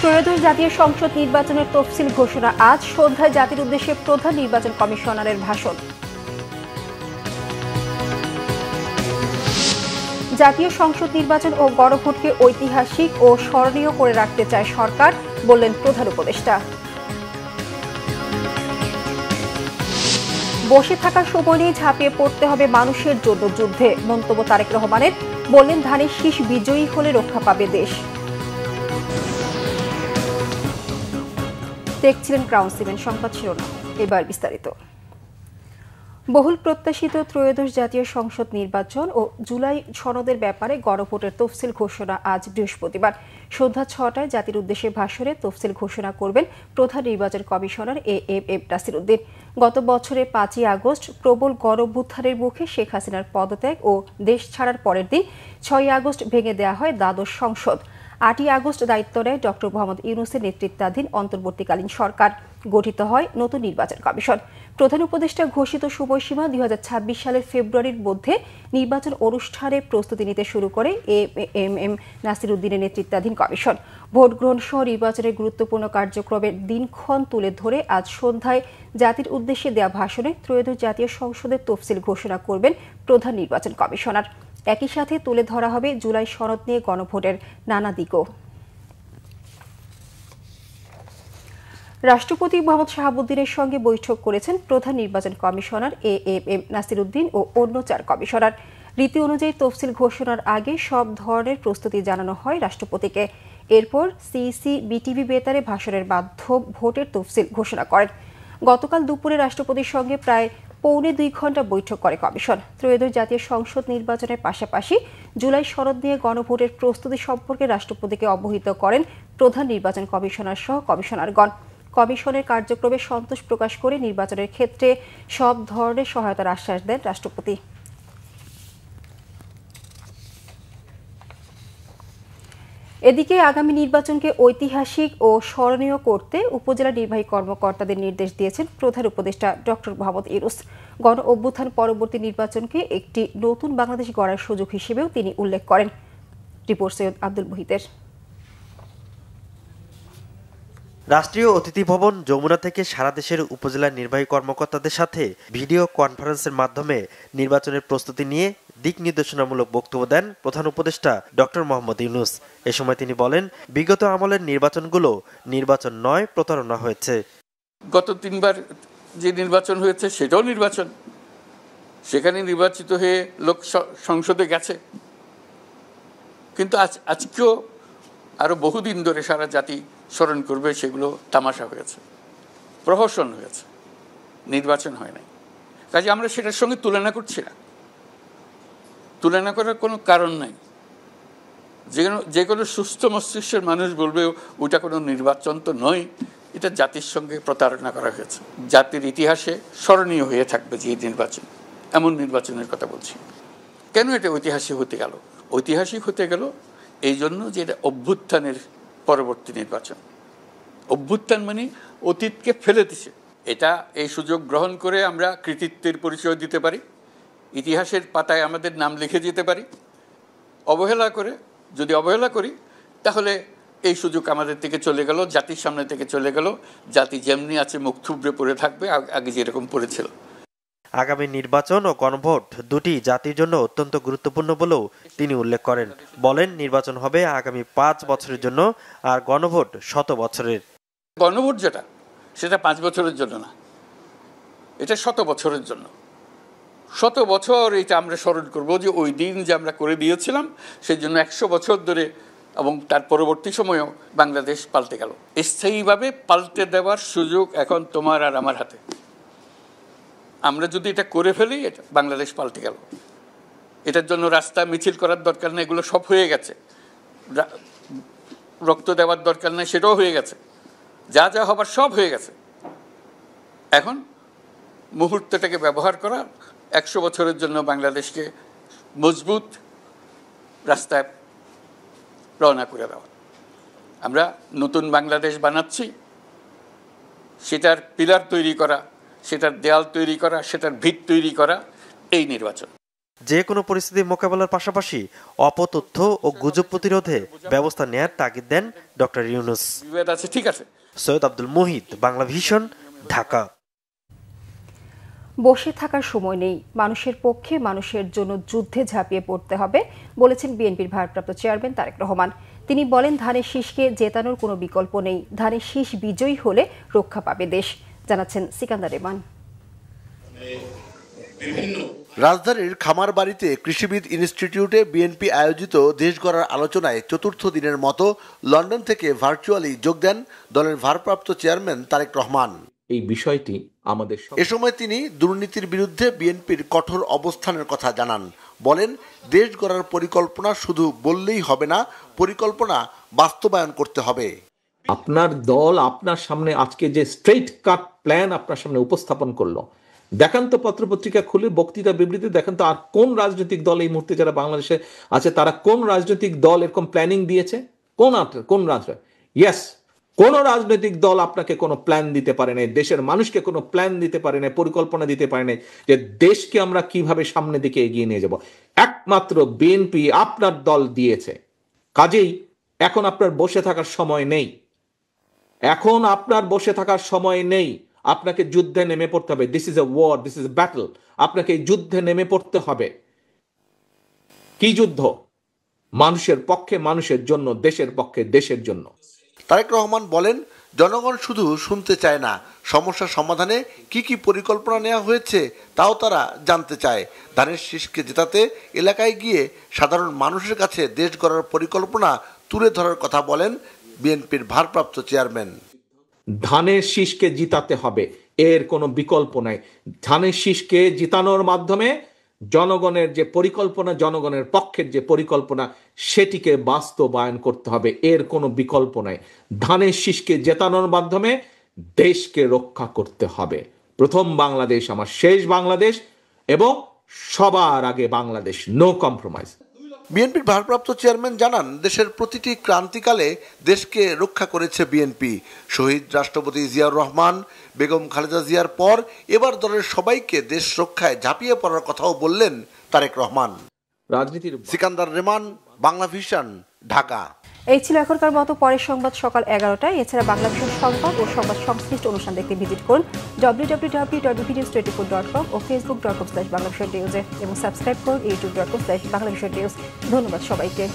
ত্রয়োদশ জাতীয় সংসদ নির্বাচনের তফসিল ঘোষণা আজ সন্ধ্যায় জাতির উদ্দেশ্যে প্রধান নির্বাচন কমিশনারের ভাষণ। জাতীয় সংসদ নির্বাচন ও গণভোটকে ঐতিহাসিক ও স্মরণীয় করে রাখতে চায় সরকার, বললেন প্রধান উপদেষ্টা। বসে থাকার সময় নিয়ে ঝাঁপিয়ে পড়তে হবে মানুষের জন্য যুদ্ধে, মন্তব্য তারেক রহমানের। বললেন, ধানের শীষ বিজয়ী হলে রক্ষা পাবে দেশ। দেখছিলেন ক্রাউন সিমেন্ট সংবাদ শিরোনাম, এবার বিস্তারিত। বহুল প্রত্যাশিত ত্রয়োদশ জাতীয় সংসদ নির্বাচন ও জুলাই সনদের ব্যাপারে গণভোটের তফসিল ঘোষণা আজ বৃহস্পতিবার সন্ধ্যা ৬টায় জাতির উদ্দেশ্যে ভাষণে তফসিল ঘোষণা করবেন প্রধান নির্বাচন কমিশনার এএম নাসিরউদ্দিন। গত বছরের ৫ই আগস্ট প্রবল গণঅভ্যুত্থানের মুখে শেখ হাসিনার পদত্যাগ ও দেশ ছাড়ার পরের দিন ৬ই আগস্ট ভেঙে দেওয়া হয় দ্বাদশ সংসদ। ৮ই আগস্ট দায়িত্ব নেয় ডক্টর মোহাম্মদ ইউনূসের নেতৃত্বাধীন অন্তর্বর্তীকালীন সরকার। গঠিত হয় নতুন নির্বাচন কমিশন। প্রধান উপদেষ্টা ঘোষিত সময়সীমা ২০২৬ সালের ফেব্রুয়ারির মধ্যে নির্বাচন অনুষ্ঠানের প্রস্তুতি নিতে শুরু করে এএম নাসিরউদ্দিনের নেতৃত্বাধীন কমিশন। ভোট গ্রহণ সহ নির্বাচনের গুরুত্বপূর্ণ কার্যক্রমের দিনক্ষণ তুলে ধরে আজ সন্ধ্যায় জাতির উদ্দেশ্যে দেওয়া ভাষণে ত্রয়োদশ জাতীয় সংসদের তফসিল ঘোষণা করবেন প্রধান নির্বাচন কমিশনার। একই সাথে তুলে ধরা হবে জুলাই সনদ নিয়ে গণভোটের নানা দিকও। রাষ্ট্রপতি মোহাম্মদ শাহাবুদ্দিনের সঙ্গে বৈঠক করেছেন প্রধান নির্বাচন কমিশনার এএম নাসিরউদ্দিন ও অন্য ৪ কমিশনার। রীতি অনুযায়ী তফসিল ঘোষণার আগে সব ধরনের প্রস্তুতি জানানো হয় রাষ্ট্রপতিকে। এরপর সিইসি বিটিভি বেতারে ভাষণের মাধ্যমে ভোটের তফসিল ঘোষণা করেন। গতকাল দুপুরে রাষ্ট্রপতির সঙ্গে প্রায় পৌনে ২ ঘণ্টা বৈঠক করে কমিশন। ত্রয়োদশ জাতীয় সংসদ নির্বাচনের পাশাপাশি জুলাই সনদ নিয়ে গণভোটের প্রস্তুতি সম্পর্কে রাষ্ট্রপতিকে অবহিত করেন প্রধান নির্বাচন কমিশনার সহ কমিশনারগণ। কমিশনের কার্যক্রমে সন্তোষ প্রকাশ করে নির্বাচনের ক্ষেত্রে সব ধরনের সহায়তার আশ্বাস দেন রাষ্ট্রপতি। এদিকে আগামী নির্বাচনকে ঐতিহাসিক ও স্মরণীয় করতে উপজেলা নির্বাহী কর্মকর্তাদের নির্দেশ দিয়েছেন প্রধান উপদেষ্টা ডক্টর মোহাম্মদ ইউনূস। গণ অভ্যুত্থান পরবর্তী নির্বাচনকে একটি নতুন বাংলাদেশ গড়ার সুযোগ হিসেবেও তিনি উল্লেখ করেন। রিপোর্ট সৈয়দ আব্দুল মুহিতের। রাষ্ট্রীয় অতিথি ভবন যমুনা থেকে সারা দেশের উপজেলা নির্বাহী কর্মকর্তাদের সাথে ভিডিও কনফারেন্সের মাধ্যমে নির্বাচনের প্রস্তুতি নিয়ে দিক নির্দেশনামূলক বক্তব্য দেন প্রধান উপদেষ্টা ডক্টর মোহাম্মদ ইউনূস। এ সময় তিনি বলেন, বিগত আমলের নির্বাচনগুলো নির্বাচন নয়, প্রতারণা হয়েছে। গত ৩বার যে নির্বাচন হয়েছে সেটাও নির্বাচন, সেখানে নির্বাচিত হয়ে লোক সংসদে গেছে, কিন্তু আজকেও আরো বহুদিন ধরে সারা জাতি স্মরণ করবে সেগুলো তামাশা হয়েছে, প্রহসন হয়েছে, নির্বাচন হয় নাই। কাজে আমরা সেটার সঙ্গে তুলনা করছি না, তুলনা করার কোনো কারণ নাই। যে কোনো সুস্থ মস্তিষ্কের মানুষ বলবে ওটা কোনো নির্বাচন তো নয়, এটা জাতির সঙ্গে প্রতারণা করা হয়েছে। জাতির ইতিহাসে স্মরণীয় হয়ে থাকবে যে নির্বাচন, এমন নির্বাচনের কথা বলছি। কেন এটা ঐতিহাসিক হতে গেল? ঐতিহাসিক হতে গেল এই জন্য যে এটা অভ্যুত্থানের পরবর্তী নির্বাচন। অভ্যুত্থান মানে অতীতকে ফেলে দিছে। এটা এই সুযোগ গ্রহণ করে আমরা কৃতিত্বের পরিচয় দিতে পারি, ইতিহাসের পাতায় আমাদের নাম লিখে যেতে পারি। যদি অবহেলা করি তাহলে এই সুযোগ আমাদের থেকে চলে গেল, জাতির সামনে থেকে চলে গেল। জাতি যেমনি আছে মুখ থুবড়ে পড়ে থাকবে, আগে যেরকম পড়েছিল। আগামী নির্বাচন ও গণভোট দুটি জাতির জন্য অত্যন্ত গুরুত্বপূর্ণ বলেও তিনি উল্লেখ করেন। বলেন, নির্বাচন হবে আগামী ৫ বছরের জন্য, আর গণভোট ১০০ বছরের। গণভোট যেটা, সেটা ৫ বছরের জন্য না, এটা ১০০ বছরের জন্য। ১০০ বছর এটা আমরা স্মরণ করবো যে ওই দিন যে আমরা করে দিয়েছিলাম, সেই জন্য ১০০ বছর ধরে এবং তার পরবর্তী সময়েও বাংলাদেশ পাল্টে গেল। স্থায়ীভাবে পাল্টে দেওয়ার সুযোগ এখন তোমার আর আমার হাতে। আমরা যদি এটা করে ফেলি, এটা বাংলাদেশ পাল্টে গেল। এটার জন্য রাস্তা মিছিল করার দরকার নেই, এগুলো সব হয়ে গেছে। রক্ত দেওয়ার দরকার নেই, সেটাও হয়ে গেছে। যা যা হবার সব হয়ে গেছে। এখন মুহূর্তটাকে ব্যবহার করা, ১০০ বছরের জন্য বাংলাদেশকে মজবুত রাস্তায় রওনা করে দেওয়া। আমরা নতুন বাংলাদেশ বানাচ্ছি, সেটার পিলার তৈরি করা, সেটার দেয়াল তৈরি করা, সেটার ভিত তৈরি করা, এই নির্বাচন। যে কোনো পরিস্থিতি মোকাবেলার পাশাপাশি অপতথ্য ও গুজব প্রতিরোধে ব্যবস্থা নেয়ার তাগিদ দেন ডক্টর ইউনূস। বিভেদ আছে, ঠিক আছে। সৈয়দ আব্দুল মুহিত, বাংলা ভিশন, ঢাকা। বসে থাকার সময় নেই, মানুষের পক্ষে মানুষের জন্য যুদ্ধে ঝাঁপিয়ে পড়তে হবে বলেছেন বিএনপির ভারপ্রাপ্ত চেয়ারম্যান তারেক রহমান। তিনি বলেন, ধানের শীষকে জেতানোর কোনো বিকল্প নেই, ধানের শীষ বিজয়ী হলে রক্ষা পাবে দেশ। জানাচ্ছেন সিকান্দার রেমান। রাজধানীর খামারবাড়িতে কৃষিবিদ ইনস্টিটিউটে বিএনপি আয়োজিত দেশ গড়ার আলোচনায় চতুর্থ দিনের মতো লন্ডন থেকে ভার্চুয়ালি যোগ দেন দলের ভারপ্রাপ্ত চেয়ারম্যান তারেক রহমান। এই বিষয়টি আমাদের এ সময় তিনি দুর্নীতির বিরুদ্ধে বিএনপির কঠোর অবস্থানের কথা জানান। বলেন, দেশ গড়ার পরিকল্পনা শুধু বললেই হবে না, পরিকল্পনা বাস্তবায়ন করতে হবে। আপনার দল আপনার সামনে আজকে যে স্ট্রেট কাট প্ল্যান আপনার সামনে উপস্থাপন করলো, দেখান তো পত্রপত্রিকা খুলে, বক্তৃতা বিবৃতি দেখেন তো আর কোন রাজনৈতিক দল এই মুহূর্তে যারা বাংলাদেশে আছে তারা কোন রাজনৈতিক দল এরকম প্ল্যানিং দিয়েছে? কোন ইয়েস, কোন রাজনৈতিক দল আপনাকে কোনো প্ল্যান দিতে পারে নাই, দেশের মানুষকে কোনো প্ল্যান দিতে পারে নাই, পরিকল্পনা দিতে পারে নাই যে দেশকে আমরা কিভাবে সামনের দিকে এগিয়ে নিয়ে যাব। একমাত্র বিএনপি আপনার দল দিয়েছে। কাজেই এখন আপনার বসে থাকার সময় নেই, এখন আপনার বসে থাকার সময় নেই, আপনাকে যুদ্ধে নেমে পড়তে হবে। This is a war, this is a battle. আপনাকে এই যুদ্ধে নেমে পড়তে হবে। কি যুদ্ধ? মানুষের পক্ষে মানুষের জন্য, দেশের পক্ষে দেশের জন্য। তারেক রহমান বলেন, জনগণ শুধু শুনতে চায় না, সমস্যা সমাধানে কি কি পরিকল্পনা নেওয়া হয়েছে তাও তারা জানতে চায়। ধানের শীষকে জেতাতে এলাকায় গিয়ে সাধারণ মানুষের কাছে দেশ গড়ার পরিকল্পনা তুলে ধরার কথা বলেন বিএনপির ভারপ্রাপ্ত চেয়ারম্যান। ধানের শীষকে জিতাতে হবে, এর কোনো বিকল্প নাই। ধানের শীষকে জিতানোর মাধ্যমে জনগণের যে পরিকল্পনা, জনগণের পক্ষের যে পরিকল্পনা, সেটিকে বাস্তবায়ন করতে হবে, এর কোনো বিকল্প নাই। ধানের শীষকে জেতানোর মাধ্যমে দেশকে রক্ষা করতে হবে। প্রথম বাংলাদেশ আমার শেষ বাংলাদেশ, এবং সবার আগে বাংলাদেশ, নো কম্প্রোমাইজ। বিএনপির ভারপ্রাপ্ত চেয়ারম্যান জানান, দেশের প্রতিটি ক্রান্তিকালে দেশকে রক্ষা করেছে বিএনপি। শহীদ রাষ্ট্রপতি জিয়াউর রহমান, বেগম খালেদা জিয়ার পর এবার দলের সবাইকে দেশ রক্ষায় ঝাঁপিয়ে পড়ার কথাও বললেন তারেক রহমান। রাজনীতির সিকান্দার রেমান, বাংলা ভিশন, ঢাকা। এই ছিল এখনকার মতো। পরের সংবাদ সকাল 11টায়। এছাড়া বাংলা ভিশন সংবাদ ও সংবাদ সংশ্লিষ্ট অনুষ্ঠান দেখতে ভিজিট করুন www.bvnews24.com ও facebook.com/banglavishnnews এবং সাবস্ক্রাইব করুন youtube.com/banglavishnnews। ধন্যবাদ সবাইকে।